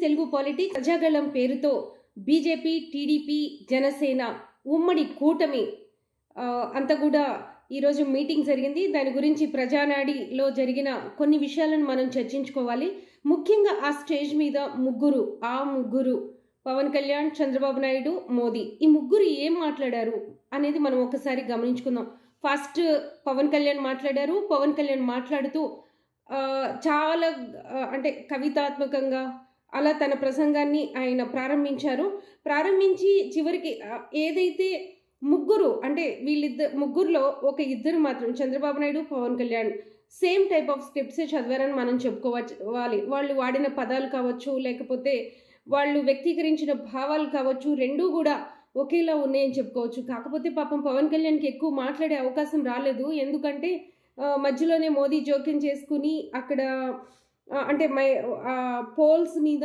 Telugu politics Prajagalam పేరుతో BJP, TDP, Janasena ఉమ్మడి కూటమి అంతా కూడా ఈరోజు మీటింగ్ జరిగింది. దాని గురించి ప్రజానాడిలో జరిగిన కొన్ని విషయాలను మనం చర్చించుకోవాలి. ముఖ్యంగా ఆ స్టేజ్ మీద ముగ్గురు పవన్ కళ్యాణ్, చంద్రబాబు నాయుడు, మోదీ, ఈ ముగ్గురు ఏం మాట్లాడారు అనేది మనం ఒకసారి గమనించుకుందాం. ఫస్ట్ పవన్ కళ్యాణ్ మాట్లాడారు. పవన్ కళ్యాణ్ మాట్లాడుతూ చాలా అంటే కవితాత్మకంగా అలా తన ప్రసంగాన్ని ఆయన ప్రారంభించి చివరికి ఏదైతే ముగ్గురు అంటే ముగ్గురులో ఒక ఇద్దరు మాత్రం Chandrababu Naidu, Pawan Kalyan same type of స్క్రిప్ట్సే చదివారని మనం చెప్పుకోవాలి. వాళ్ళు వాడిన పదాలు కావచ్చు, లేకపోతే వాళ్ళు వ్యక్తీకరించిన భావాలు కావచ్చు, రెండూ కూడా ఒకేలా ఉన్నాయని చెప్పుకోవచ్చు. కాకపోతే పాపం పవన్ కళ్యాణ్కి ఎక్కువ మాట్లాడే అవకాశం రాలేదు. ఎందుకంటే మధ్యలోనే మోదీ జోక్యం చేసుకుని అక్కడ అంటే పోల్స్ మీద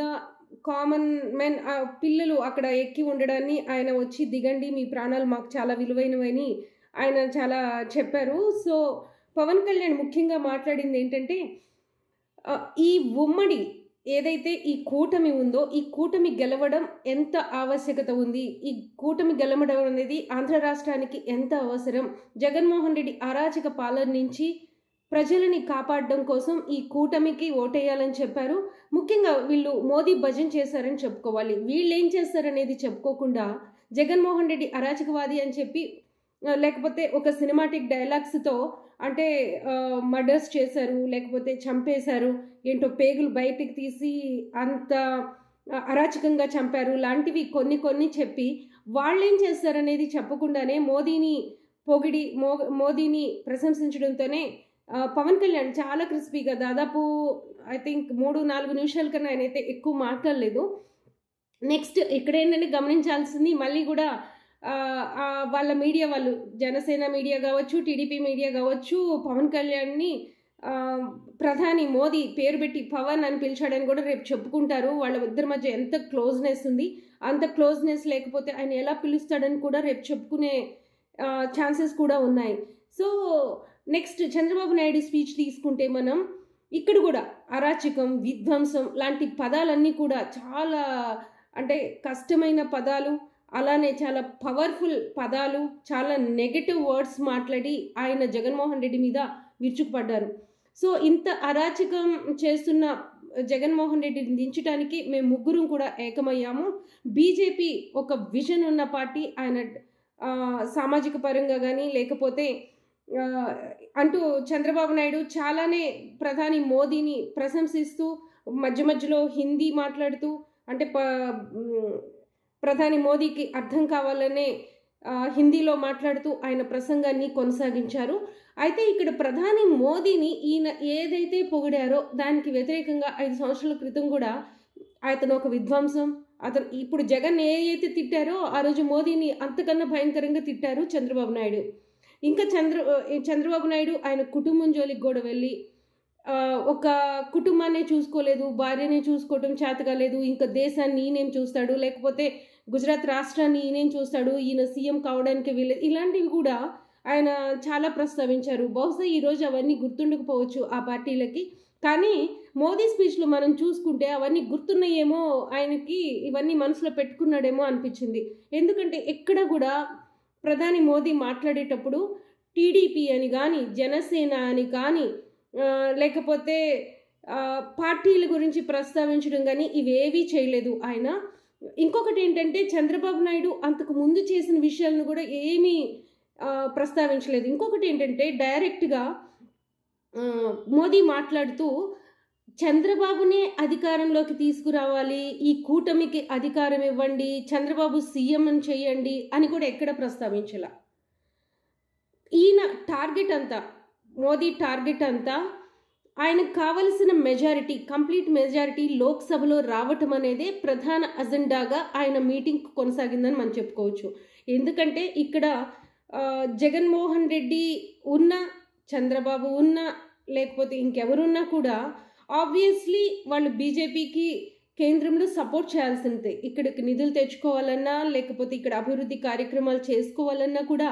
కామన్ మెన్ పిల్లలు అక్కడ ఎక్కి ఉండడాన్ని ఆయన వచ్చి దిగండి, మీ ప్రాణాలు మాకు చాలా విలువైనవని ఆయన చాలా చెప్పారు. సో పవన్ కళ్యాణ్ ముఖ్యంగా మాట్లాడింది ఏంటంటే ఈ ఉమ్మడి ఏదైతే ఈ కూటమి ఉందో ఈ కూటమి గెలవడం ఎంత ఆవశ్యకత ఉంది, ఈ కూటమి గెలవడం అనేది ఆంధ్ర రాష్ట్రానికి ఎంత అవసరం, జగన్మోహన్ రెడ్డి అరాచక పాలన నుంచి ప్రజలని కాపాడడం కోసం ఈ కూటమికి ఓటేయాలని చెప్పారు. ముఖ్యంగా వీళ్ళు మోదీ భజన చేశారని చెప్పుకోవాలి. వీళ్ళు ఏం చేస్తారనేది చెప్పుకోకుండా జగన్మోహన్ రెడ్డి అరాచకవాది అని చెప్పి, లేకపోతే ఒక సినిమాటిక్ డైలాగ్స్తో అంటే మర్డర్స్ చేశారు, లేకపోతే చంపేశారు, ఏంటో పేగులు బయటికి తీసి అంత అరాచకంగా చంపారు లాంటివి కొన్ని చెప్పి వాళ్ళేం చేస్తారనేది చెప్పకుండానే మోదీని పొగిడి మోదీని ప్రశంసించడంతోనే పవన్ కళ్యాణ్ చాలా క్రిస్పీగా దాదాపు ఐ థింక్ 3-4 నిమిషాల కన్నా ఆయన అయితే ఎక్కువ మాట్లాడలేదు. నెక్స్ట్ ఇక్కడ ఏంటంటే గమనించాల్సింది, మళ్ళీ కూడా వాళ్ళ మీడియా వాళ్ళు జనసేన మీడియా కావచ్చు, టీడీపీ మీడియా కావచ్చు, పవన్ కళ్యాణ్ని ప్రధాని మోదీ పేరు పెట్టి పవన్ అని పిలిచాడని కూడా రేపు చెప్పుకుంటారు. వాళ్ళ ఇద్దరి మధ్య ఎంత క్లోజ్నెస్ ఉంది, అంత క్లోజ్నెస్ లేకపోతే ఆయన ఎలా పిలుస్తాడని కూడా రేపు చెప్పుకునే ఛాన్సెస్ కూడా ఉన్నాయి. So next Chandrababu Naidu speech తీసుకుంటే మనం ఇక్కడ కూడా అరాచకం, విధ్వంసం లాంటి పదాలన్నీ కూడా చాలా అంటే కష్టమైన పదాలు, అలానే చాలా పవర్ఫుల్ పదాలు, చాలా నెగటివ్ వర్డ్స్ మాట్లాడి ఆయన జగన్మోహన్ రెడ్డి మీద విరుచుకుపడ్డారు. సో ఇంత అరాచకం చేస్తున్న జగన్మోహన్ రెడ్డిని దించడానికి మేము ముగ్గురం కూడా ఏకమయ్యాము. బీజేపీ ఒక విజన్ ఉన్న పార్టీ, ఆయన సామాజిక పరంగా కానీ లేకపోతే అంటూ చంద్రబాబు నాయుడు చాలానే ప్రధాని మోదీని ప్రశంసిస్తూ మధ్యలో హిందీ మాట్లాడుతూ అంటే ప్రధాని మోదీకి అర్థం కావాలనే హిందీలో మాట్లాడుతూ ఆయన ప్రసంగాన్ని కొనసాగించారు. అయితే ఇక్కడ ప్రధాని మోదీని ఈయన ఏదైతే పొగిడారో దానికి వ్యతిరేకంగా 5 సంవత్సరాల క్రితం కూడా అతను ఒక విధ్వంసం, అతను ఇప్పుడు జగన్ ఏదైతే తిట్టారో ఆ రోజు మోదీని అంతకన్నా భయంకరంగా తిట్టారు చంద్రబాబు నాయుడు. ఇంకా చంద్రబాబు నాయుడు ఆయన కుటుంబం జోలికి కూడా వెళ్ళి ఒక కుటుంబాన్ని చూసుకోలేదు, భార్యని చూసుకోవటం చేతకాలేదు, ఇంకా దేశాన్ని ఈయనేం చూస్తాడు, లేకపోతే గుజరాత్ రాష్ట్రాన్ని ఈయనేం చూస్తాడు, ఈయన సీఎం కావడానికి ఇలాంటివి కూడా ఆయన చాలా ప్రస్తావించారు. బహుశా ఈరోజు అవన్నీ గుర్తుండకపోవచ్చు ఆ పార్టీలకి, కానీ మోదీ స్పీచ్లో మనం చూసుకుంటే అవన్నీ గుర్తున్నాయేమో, ఆయనకి ఇవన్నీ మనసులో పెట్టుకున్నాడేమో అనిపించింది. ఎందుకంటే ఎక్కడ కూడా ప్రధాని మోదీ మాట్లాడేటప్పుడు టీడీపీ అని కానీ జనసేన అని కానీ లేకపోతే పార్టీల గురించి ప్రస్తావించడం కానీ ఇవేవీ చేయలేదు ఆయన. ఇంకొకటి ఏంటంటే చంద్రబాబు నాయుడు అంతకు ముందు చేసిన విషయాలను కూడా ఏమీ ప్రస్తావించలేదు. ఇంకొకటి ఏంటంటే డైరెక్ట్గా మోదీ మాట్లాడుతూ చంద్రబాబునే అధికారంలోకి తీసుకురావాలి, ఈ కూటమికి అధికారం ఇవ్వండి, చంద్రబాబు సీఎం అని చేయండి అని కూడా ఎక్కడ ప్రస్తావించాల. ఈయన టార్గెట్ అంతా, మోదీ టార్గెట్ అంతా ఆయనకు కావలసిన మెజారిటీ, కంప్లీట్ మెజారిటీ లోక్సభలో రావటం అనేదే ప్రధాన అజెండాగా ఆయన మీటింగ్ కొనసాగిందని మనం చెప్పుకోవచ్చు. ఎందుకంటే ఇక్కడ జగన్మోహన్ రెడ్డి ఉన్న, చంద్రబాబు ఉన్న, లేకపోతే ఇంకెవరున్నా కూడా ఆబ్వియస్లీ వాళ్ళు బీజేపీకి కేంద్రంలో సపోర్ట్ చేయాల్సిందే. ఇక్కడికి నిధులు తెచ్చుకోవాలన్నా లేకపోతే ఇక్కడ అభివృద్ధి కార్యక్రమాలు చేసుకోవాలన్నా కూడా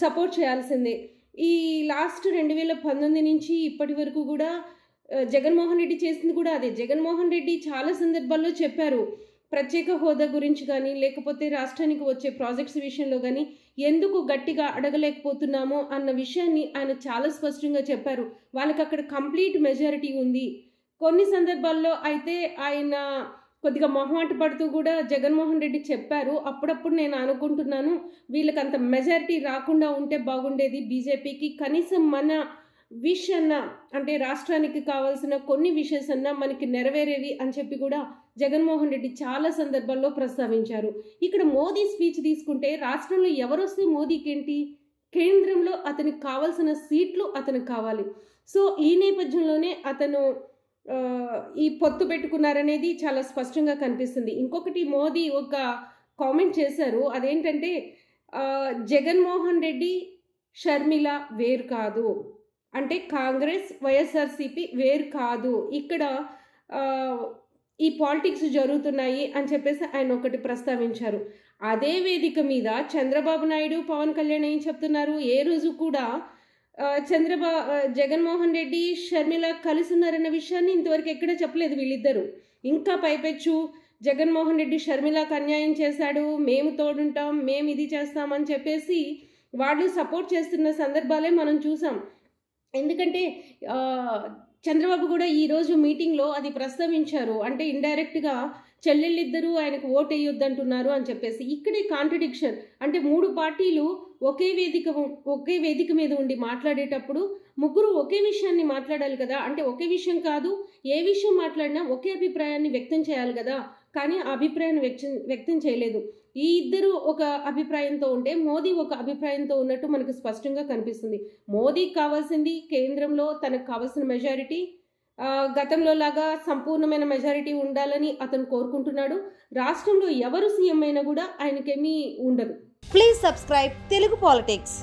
సపోర్ట్ చేయాల్సిందే. ఈ లాస్ట్ 2019 నుంచి ఇప్పటి వరకు కూడా జగన్మోహన్ రెడ్డి చేసింది కూడా అదే. జగన్మోహన్ రెడ్డి చాలా సందర్భాల్లో చెప్పారు, ప్రత్యేక హోదా గురించి కానీ లేకపోతే రాష్ట్రానికి వచ్చే ప్రాజెక్ట్స్ విషయంలో కానీ ఎందుకు గట్టిగా అడగలేకపోతున్నామో అన్న విషయాన్ని ఆయన చాలా స్పష్టంగా చెప్పారు. వాళ్ళకి అక్కడ కంప్లీట్ మెజారిటీ ఉంది. కొన్ని సందర్భాల్లో అయితే ఆయన కొద్దిగా మొహమాట పడుతూ కూడా జగన్మోహన్ రెడ్డి చెప్పారు, అప్పుడప్పుడు నేను అనుకుంటున్నాను వీళ్ళకి అంత మెజారిటీ రాకుండా ఉంటే బాగుండేది బీజేపీకి, కనీసం మన విష్ అన్న అంటే రాష్ట్రానికి కావాల్సిన కొన్ని విషెస్ అన్న మనకి నెరవేరేవి అని చెప్పి కూడా జగన్మోహన్ రెడ్డి చాలా సందర్భాల్లో ప్రస్తావించారు. ఇక్కడ మోదీ స్పీచ్ తీసుకుంటే రాష్ట్రంలో ఎవరు వస్తే మోదీకి ఏంటి, కేంద్రంలో అతనికి కావాల్సిన సీట్లు అతనికి కావాలి. సో ఈ నేపథ్యంలోనే అతను ఈ పొత్తు పెట్టుకున్నారనేది చాలా స్పష్టంగా కనిపిస్తుంది. ఇంకొకటి మోదీ ఒక కామెంట్ చేశారు, అదేంటంటే జగన్మోహన్ రెడ్డి షర్మిల వేరు కాదు, అంటే కాంగ్రెస్ వైఎస్ఆర్సీపీ వేరు కాదు, ఇక్కడ ఈ పాలిటిక్స్ జరుగుతున్నాయి అని చెప్పేసి ఆయన ఒకటి ప్రస్తావించారు. అదే వేదిక మీద చంద్రబాబు నాయుడు పవన్ కళ్యాణ్ ఏం చెప్తున్నారు, ఏ రోజు కూడా జగన్మోహన్ రెడ్డి షర్మిల కలిసి ఉన్నారన్న విషయాన్ని ఇంతవరకు ఎక్కడ చెప్పలేదు వీళ్ళిద్దరూ. ఇంకా పైపెచ్చు జగన్మోహన్ రెడ్డి షర్మిలకు అన్యాయం చేశాడు, మేము తోడుంటాం, మేము ఇది చేస్తామని చెప్పేసి వాళ్ళు సపోర్ట్ చేస్తున్న సందర్భాలే మనం చూసాం. ఎందుకంటే చంద్రబాబు కూడా ఈరోజు మీటింగ్లో అది ప్రస్తావించారు, అంటే ఇండైరెక్ట్గా చెల్లెళ్ళిద్దరూ ఆయనకు ఓటు వేయొద్దంటున్నారు అని చెప్పేసి. ఇక్కడే కాంట్రడిక్షన్, అంటే మూడు పార్టీలు ఒకే వేదిక మీద ఉండి మాట్లాడేటప్పుడు ముగ్గురు ఒకే విషయాన్ని మాట్లాడాలి కదా, అంటే ఒకే విషయం కాదు, ఏ విషయం మాట్లాడినా ఒకే అభిప్రాయాన్ని వ్యక్తం చేయాలి కదా, కానీ ఆ అభిప్రాయాన్ని వ్యక్తం చేయలేదు. ఈ ఇద్దరు ఒక అభిప్రాయంతో ఉంటే మోదీ ఒక అభిప్రాయంతో ఉన్నట్టు మనకు స్పష్టంగా కనిపిస్తుంది. మోదీకి కావాల్సింది కేంద్రంలో తనకు కావాల్సిన మెజారిటీ, గతంలో లాగా సంపూర్ణమైన మెజారిటీ ఉండాలని అతను కోరుకుంటున్నాడు. రాష్ట్రంలో ఎవరు సీఎం అయినా కూడా ఆయనకేమీ ఉండదు. Please subscribe Telugu politics.